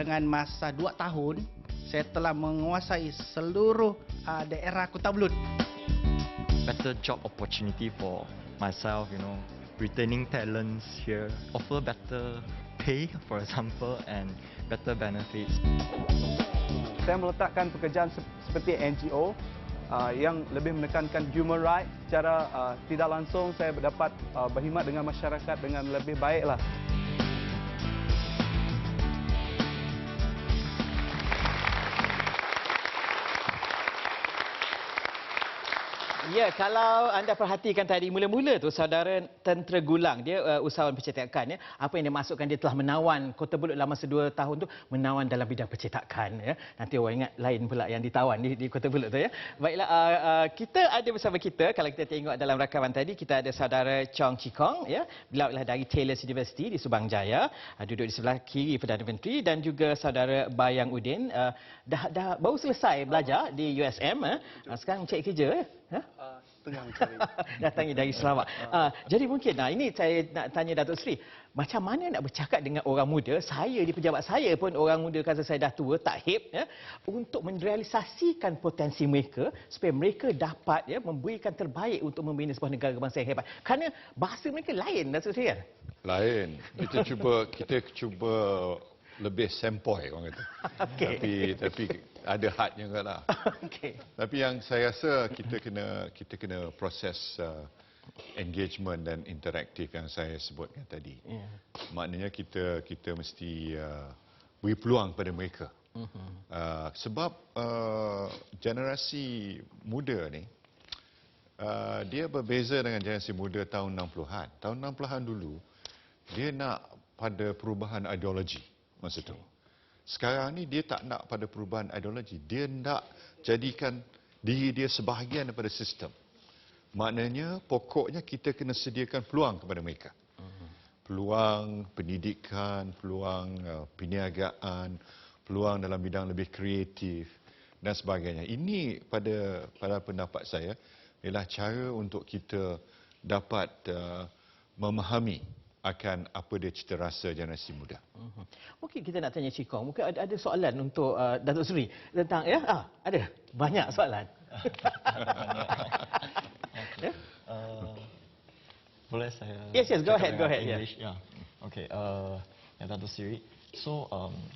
dengan masa 2 tahun, saya telah menguasai seluruh daerah Kota Belud. Better job opportunity for myself, retaining talents here, offer better pay, for example, and better benefits. Saya meletakkan pekerjaan seperti NGO yang lebih menekankan human rights. Secara tidak langsung saya dapat berkhidmat dengan masyarakat dengan lebih baiklah. Ya, kalau anda perhatikan tadi, mula-mula tu saudara Tentera Gulang, dia usahawan percetakan. Apa yang dia masukkan, dia telah menawan Kota Belud dalam masa 2 tahun tu, menawan dalam bidang percetakan. Nanti orang ingat lain pula yang ditawan di Kota Belud tu. Baiklah, kita ada bersama kita, kalau kita tengok dalam rakaman tadi, kita ada saudara Chong Chi Kong. Beliau adalah dari Taylor's University di Subang Jaya, duduk di sebelah kiri Perdana Menteri, dan juga saudara Bayang Udin, dah baru selesai belajar di USM. Sekarang mencari kerja. Tengah mencari. Datangi dari Sarawak. Jadi mungkin, ini saya nak tanya Datuk Seri, macam mana nak bercakap dengan orang muda, saya di pejabat saya pun orang muda kata saya dah tua, tak hip, untuk merealisasikan potensi mereka supaya mereka dapat memberikan terbaik untuk membina sebuah negara bangsa yang hebat. Kerana bahasa mereka lain, Datuk Seri. Lain. Kita cuba lebih sempoi orang kata. Okay. Tapi ada hadnya juga lah. Okay. Tapi yang saya rasa kita kena proses engagement dan interaktif yang saya sebutkan tadi. Maknanya kita mesti beri peluang pada mereka. Sebab generasi muda ni dia berbeza dengan generasi muda tahun 60-an. Tahun 60-an dulu dia nak pada perubahan ideologi masa tu. Sekarang ni dia tak nak pada perubahan ideologi, dia nak jadikan diri dia sebahagian daripada sistem. Maknanya pokoknya kita kena sediakan peluang kepada mereka. Peluang pendidikan, peluang perniagaan, peluang dalam bidang lebih kreatif dan sebagainya. Ini pada pendapat saya ialah cara untuk kita dapat memahami akan apa dia cita rasa generasi muda. Mungkin kita nak tanya Cikong, mungkin ada soalan untuk Datuk Seri tentang ada banyak soalan. Boleh saya? Yes, go ahead. English, yeah. Okay, Datuk Seri. So,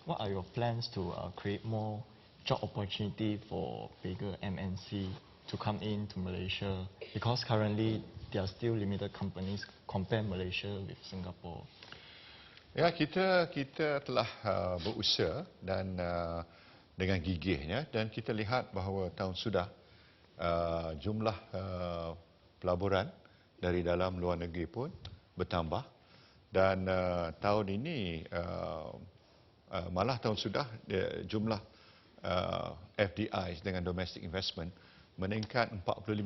what are your plans to create more job opportunity for bigger MNC to come into Malaysia? Because currently there are still limited companies compare Malaysia with Singapore. Ya, kita telah berusaha dan dengan gigihnya, dan kita lihat bahawa tahun sudah jumlah pelaburan dari dalam luar negeri pun bertambah, dan tahun ini malah tahun sudah jumlah FDI dengan domestic investment meningkat 45%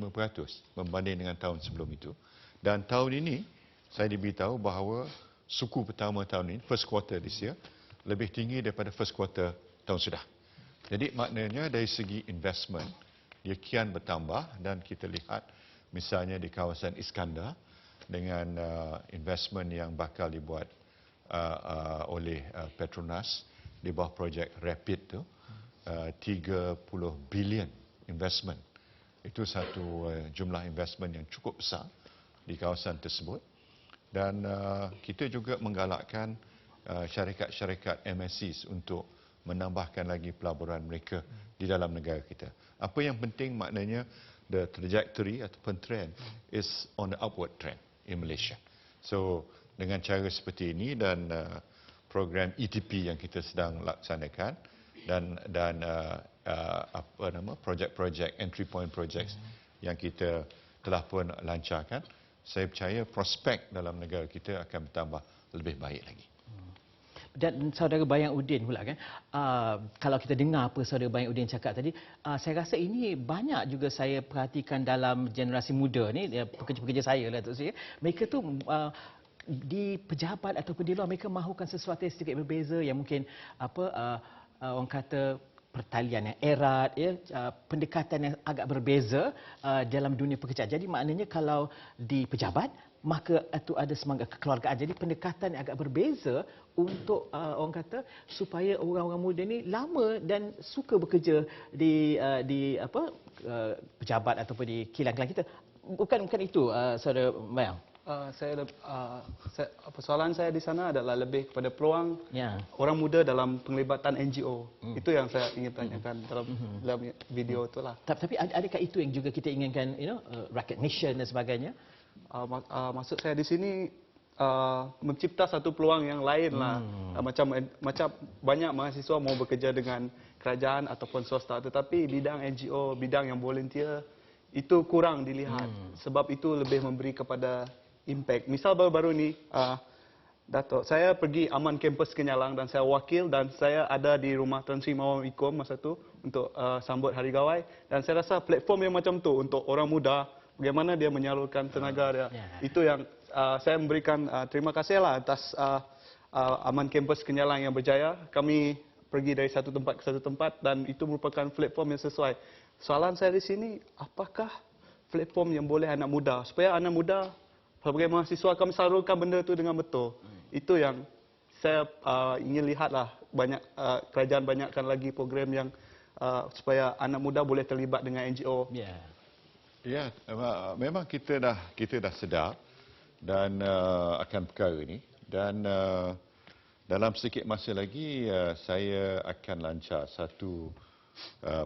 membanding dengan tahun sebelum itu. Dan tahun ini saya diberitahu bahawa suku pertama tahun ini, first quarter this year, lebih tinggi daripada first quarter tahun sudah. Jadi maknanya dari segi investment dia kian bertambah, dan kita lihat misalnya di kawasan Iskandar dengan investment yang bakal dibuat oleh Petronas di bawah projek Rapid tu, 30 bilion investment. Itu satu jumlah investment yang cukup besar di kawasan tersebut. Dan kita juga menggalakkan syarikat-syarikat MNCs untuk menambahkan lagi pelaburan mereka di dalam negara kita. Apa yang penting maknanya the trajectory ataupun trend is on the upward trend in Malaysia. So dengan cara seperti ini dan program ETP yang kita sedang laksanakan dan projek-projek entry point projects yang kita telah pun lancarkan, saya percaya prospek dalam negara kita akan bertambah lebih baik lagi. Dan saudara Bayang Udin pula kan, kalau kita dengar apa saudara Bayang Udin cakap tadi, saya rasa ini banyak juga saya perhatikan dalam generasi muda ni, pekerja-pekerja saya lah tu, mereka tu di pejabat ataupun di luar, mereka mahukan sesuatu yang sedikit berbeza, yang mungkin orang kata pertalian yang erat, ya, pendekatan yang agak berbeza dalam dunia pekerjaan. Jadi maknanya kalau di pejabat, maka itu ada semangat kekeluargaan. Jadi pendekatan yang agak berbeza untuk orang kata supaya orang-orang muda ni lama dan suka bekerja di pejabat ataupun di kilang-kilang kita. Bukan itu, Saudara Bayang. Persoalan saya di sana adalah lebih kepada peluang Ya. orang muda dalam penglibatan NGO. Itu yang saya ingin tanyakan dalam video itulah. Tapi adakah itu yang juga kita inginkan, recognition dan sebagainya? Maksud saya di sini mencipta satu peluang yang lain lah. Macam banyak mahasiswa mau bekerja dengan kerajaan ataupun swasta, tetapi bidang NGO, bidang yang volunteer itu kurang dilihat. Sebab itu lebih memberi kepada impact. Misal baru-baru ni, Datuk, saya pergi Aman Kampus Kenyalang dan saya wakil dan saya ada di rumah Tan Sri Mawar Ikom masa tu untuk sambut Hari Gawai, dan saya rasa platform yang macam tu untuk orang muda, bagaimana dia menyalurkan tenaga dia. Itu yang saya memberikan terima kasih lah atas Aman Kampus Kenyalang yang berjaya. Kami pergi dari satu tempat ke satu tempat dan itu merupakan platform yang sesuai. Soalan saya di sini, apakah platform yang boleh anak muda, supaya anak muda sebagai mahasiswa kami salurkan benda itu dengan betul. Itu yang saya ingin lihatlah, banyak kerajaan banyakkan lagi program yang supaya anak muda boleh terlibat dengan NGO. Ya, memang kita dah sedar dan akan perkara ini, dan dalam sedikit masa lagi saya akan lancar satu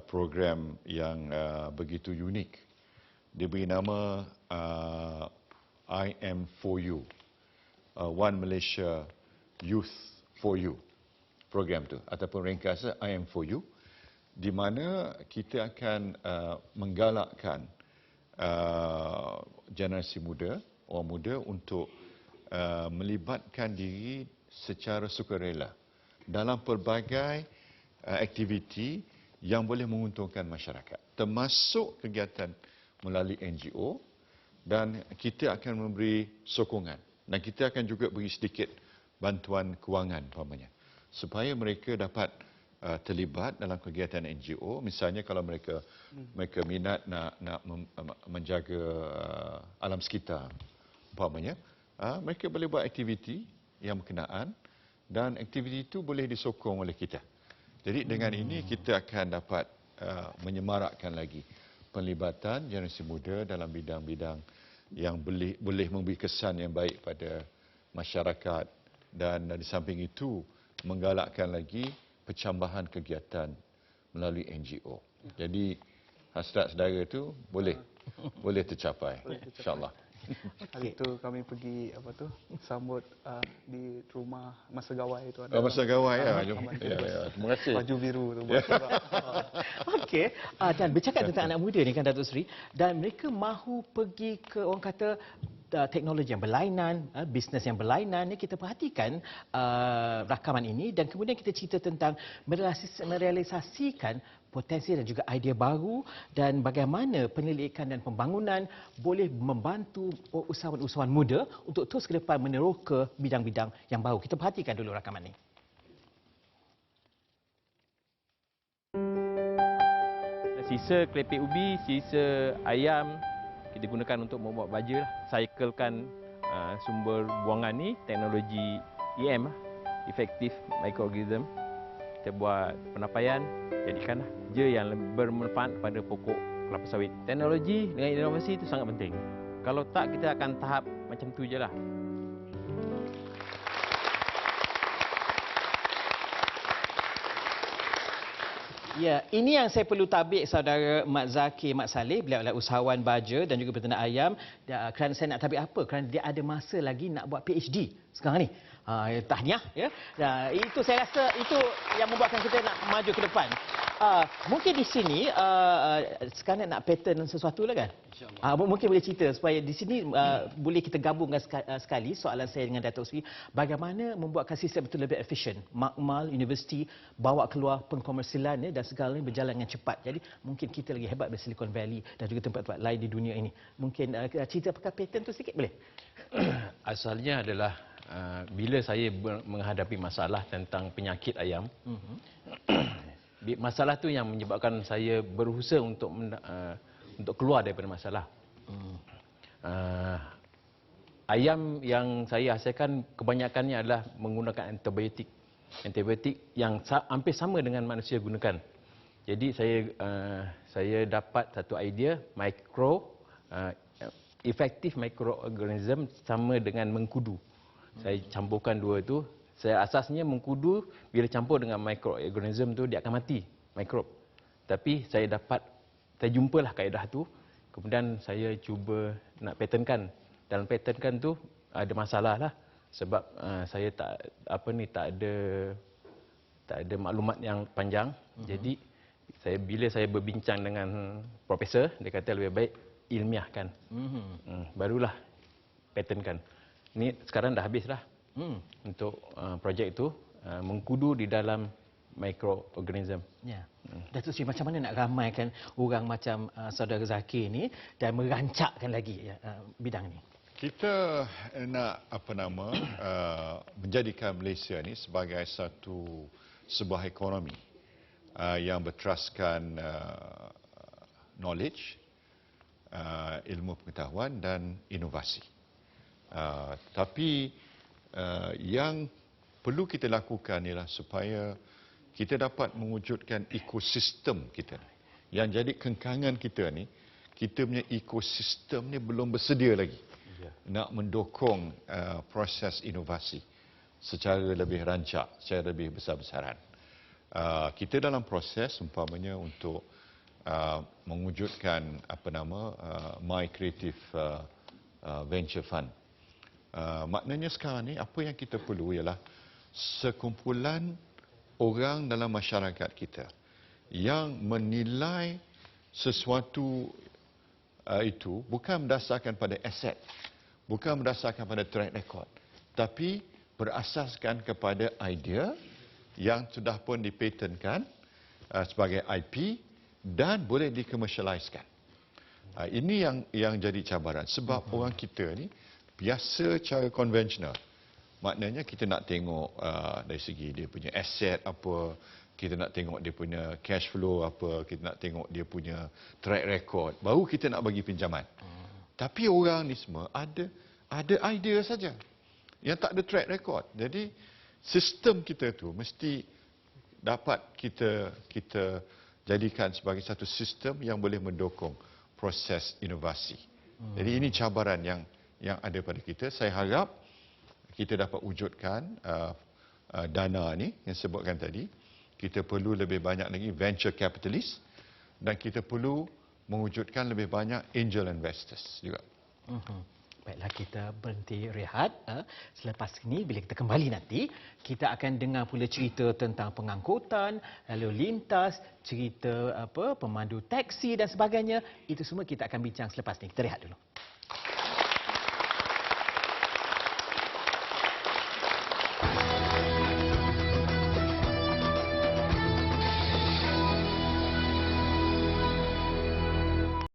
program yang begitu unik. Dia beri nama I am for you, One Malaysia Youth for You program tu, ataupun ringkasnya I am for you, di mana kita akan menggalakkan generasi muda, orang muda untuk melibatkan diri secara sukarela dalam pelbagai aktiviti yang boleh menguntungkan masyarakat, termasuk kegiatan melalui NGO, dan kita akan memberi sokongan dan kita akan juga beri sedikit bantuan kewangan umpamanya supaya mereka dapat terlibat dalam kegiatan NGO. Misalnya kalau mereka minat nak menjaga alam sekitar umpamanya, mereka boleh buat aktiviti yang berkenaan dan aktiviti itu boleh disokong oleh kita. Jadi dengan ini kita akan dapat menyemarakkan lagi penlibatan generasi muda dalam bidang-bidang yang boleh memberi kesan yang baik pada masyarakat, dan di samping itu menggalakkan lagi pencambahan kegiatan melalui NGO. Jadi hasrat saudara itu boleh tercapai, insya-Allah. Hari itu kami pergi sambut di rumah Masa Gawai itu ada. Masa Gawai ya. Terima kasih. Baju biru tu. Okey, dan bercakap tentang anak muda ni kan Datuk Seri, dan mereka mahu pergi ke orang kata teknologi yang berlainan, bisnes yang berlainan ni, kita perhatikan rakaman ini dan kemudian kita cerita tentang merealisasikan potensi dan juga idea baru dan bagaimana penyelidikan dan pembangunan boleh membantu usahawan-usahawan muda untuk terus ke depan meneroka bidang-bidang yang baru. Kita perhatikan dulu rakaman ini. Sisa keripik ubi, sisa ayam kita gunakan untuk membuat baja lah. Cyclekan sumber buangan ni, teknologi EM, Effective Microorganism. Kita buat penapaian, jadikanlah je yang bermanfaat kepada pokok kelapa sawit. Teknologi dengan inovasi itu sangat penting. Kalau tak, kita akan tahap macam tu je lah. Ya, ini yang saya perlu tabik saudara Mat Zakir Mat Saleh. Beliau adalah usahawan baja dan juga peternak ayam. Kerana saya nak tabik apa? Kerana dia ada masa lagi nak buat PhD sekarang ni. Tahniah ya. Itu saya rasa itu yang membuatkan kita nak maju ke depan. Mungkin di sini sekarang nak pattern sesuatu lah kan? Mungkin boleh cerita supaya di sini boleh kita gabungkan sekali soalan saya dengan Datuk Seri, bagaimana membuatkan sistem itu lebih efisien. Makmal universiti bawa keluar pengkomersilan dan segalanya berjalan dengan cepat. Jadi mungkin kita lagi hebat dari Silicon Valley dan juga tempat-tempat lain di dunia ini. Mungkin cerita pakai pattern tu sikit boleh? Asalnya adalah bila saya menghadapi masalah tentang penyakit ayam, Masalah tu yang menyebabkan saya berusaha untuk keluar daripada masalah. Ayam yang saya hasilkan kebanyakannya adalah menggunakan antibiotik. Antibiotik yang hampir sama dengan manusia gunakan. Jadi saya dapat satu idea efektif mikroorganism sama dengan mengkudu. Saya campurkan dua itu. Saya asasnya mengkudu bila campur dengan mikroorganism tu dia akan mati, mikrob. Tapi saya jumpalah kaedah tu. Kemudian saya cuba nak patentkan. Dalam patentkan tu ada masalah lah sebab saya tak ada maklumat yang panjang. Jadi bila saya berbincang dengan profesor, dia kata lebih baik ilmiahkan. Barulah patentkan. Ni sekarang dah habislah. Untuk projek itu mengkudu di dalam mikroorganism. Ya. Datuk Seri, macam mana nak ramaikan orang macam saudara Zakir ni dan merancakkan lagi bidang ni? Kita nak menjadikan Malaysia ni sebagai sebuah ekonomi yang berteraskan knowledge, ilmu pengetahuan dan inovasi. Tapi yang perlu kita lakukan ialah supaya kita dapat mewujudkan ekosistem kita. Yang jadi kengkangan kita ni, kita punya ekosistem ni belum bersedia lagi. Nak mendukung proses inovasi secara lebih rancak, secara lebih besar-besaran. Kita dalam proses umpamanya untuk mewujudkan My Creative Venture Fund. Maknanya sekarang ni apa yang kita perlu ialah sekumpulan orang dalam masyarakat kita yang menilai sesuatu itu bukan berdasarkan pada aset, bukan berdasarkan pada track record, tapi berasaskan kepada idea yang sudah pun dipatentkan sebagai IP dan boleh dikomersialiskan. Ini yang jadi cabaran sebab orang kita ni biasa cara konvensional. Maknanya kita nak tengok dari segi dia punya aset apa, kita nak tengok dia punya cash flow apa, kita nak tengok dia punya track record, baru kita nak bagi pinjaman. Tapi orang ni semua ada idea saja yang tak ada track record. Jadi sistem kita tu mesti dapat kita jadikan sebagai satu sistem yang boleh mendukung proses inovasi. Jadi ini cabaran yang ada pada kita. Saya harap kita dapat wujudkan dana ni yang sebutkan tadi. Kita perlu lebih banyak lagi venture capitalist dan kita perlu mewujudkan lebih banyak angel investors juga. Baiklah, kita berhenti rehat. Selepas ini, bila kita kembali nanti, kita akan dengar pula cerita tentang pengangkutan, lalu lintas, cerita pemandu taksi dan sebagainya. Itu semua kita akan bincang selepas ini. Kita rehat dulu.